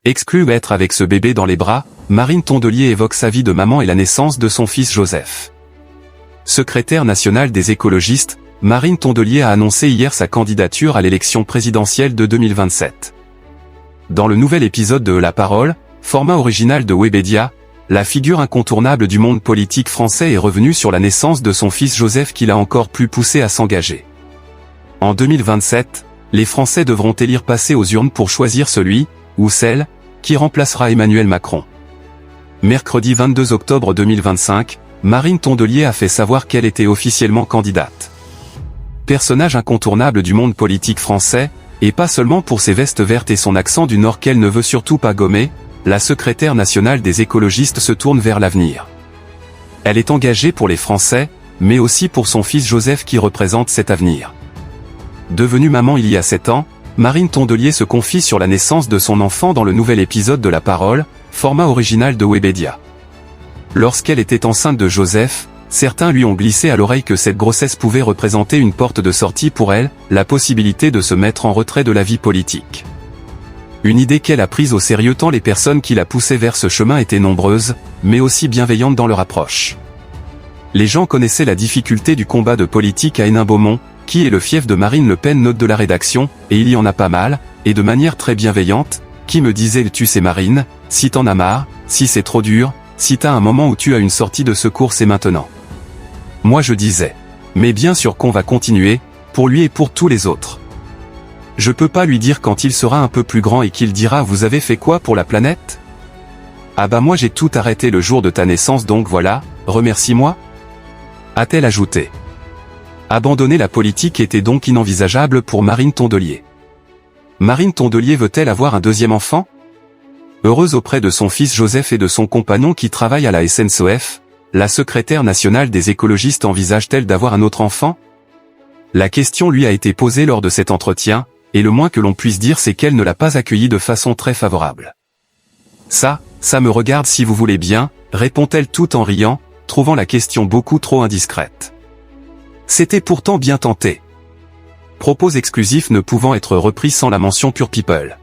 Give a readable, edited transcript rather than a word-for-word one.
Exclue être avec ce bébé dans les bras, Marine Tondelier évoque sa vie de maman et la naissance de son fils Joseph. Secrétaire nationale des écologistes, Marine Tondelier a annoncé hier sa candidature à l'élection présidentielle de 2027. Dans le nouvel épisode de La Parole, format original de Webedia, la figure incontournable du monde politique français est revenue sur la naissance de son fils Joseph qui l'a encore plus poussé à s'engager. En 2027, les Français devront élire passer aux urnes pour choisir celui, ou celle, qui remplacera Emmanuel Macron. Mercredi 22 octobre 2025, Marine Tondelier a fait savoir qu'elle était officiellement candidate. Personnage incontournable du monde politique français, et pas seulement pour ses vestes vertes et son accent du Nord qu'elle ne veut surtout pas gommer, la secrétaire nationale des écologistes se tourne vers l'avenir. Elle est engagée pour les Français, mais aussi pour son fils Joseph qui représente cet avenir. Devenue maman il y a 7 ans, Marine Tondelier se confie sur la naissance de son enfant dans le nouvel épisode de La Parole, format original de Webedia. Lorsqu'elle était enceinte de Joseph, certains lui ont glissé à l'oreille que cette grossesse pouvait représenter une porte de sortie pour elle, la possibilité de se mettre en retrait de la vie politique. Une idée qu'elle a prise au sérieux tant les personnes qui la poussaient vers ce chemin étaient nombreuses, mais aussi bienveillantes dans leur approche. Les gens connaissaient la difficulté du combat de politique à Hénin-Beaumont, qui est le fief de Marine Le Pen, note de la rédaction, et il y en a pas mal, et de manière très bienveillante, qui me disait « Tu sais Marine, si t'en as marre, si c'est trop dur, si t'as un moment où tu as une sortie de secours c'est maintenant. » Moi je disais « Mais bien sûr qu'on va continuer, pour lui et pour tous les autres. Je peux pas lui dire quand il sera un peu plus grand et qu'il dira « Vous avez fait quoi pour la planète ? Ah bah moi j'ai tout arrêté le jour de ta naissance donc voilà, remercie-moi » a-t-elle ajouté. Abandonner la politique était donc inenvisageable pour Marine Tondelier. Marine Tondelier veut-elle avoir un deuxième enfant ? Heureuse auprès de son fils Joseph et de son compagnon qui travaille à la SNCF, la secrétaire nationale des écologistes envisage-t-elle d'avoir un autre enfant ? La question lui a été posée lors de cet entretien, et le moins que l'on puisse dire c'est qu'elle ne l'a pas accueilli de façon très favorable. Ça me regarde si vous voulez bien, répond-elle tout en riant, trouvant la question beaucoup trop indiscrète. C'était pourtant bien tenté. Propos exclusifs ne pouvant être repris sans la mention Pure People.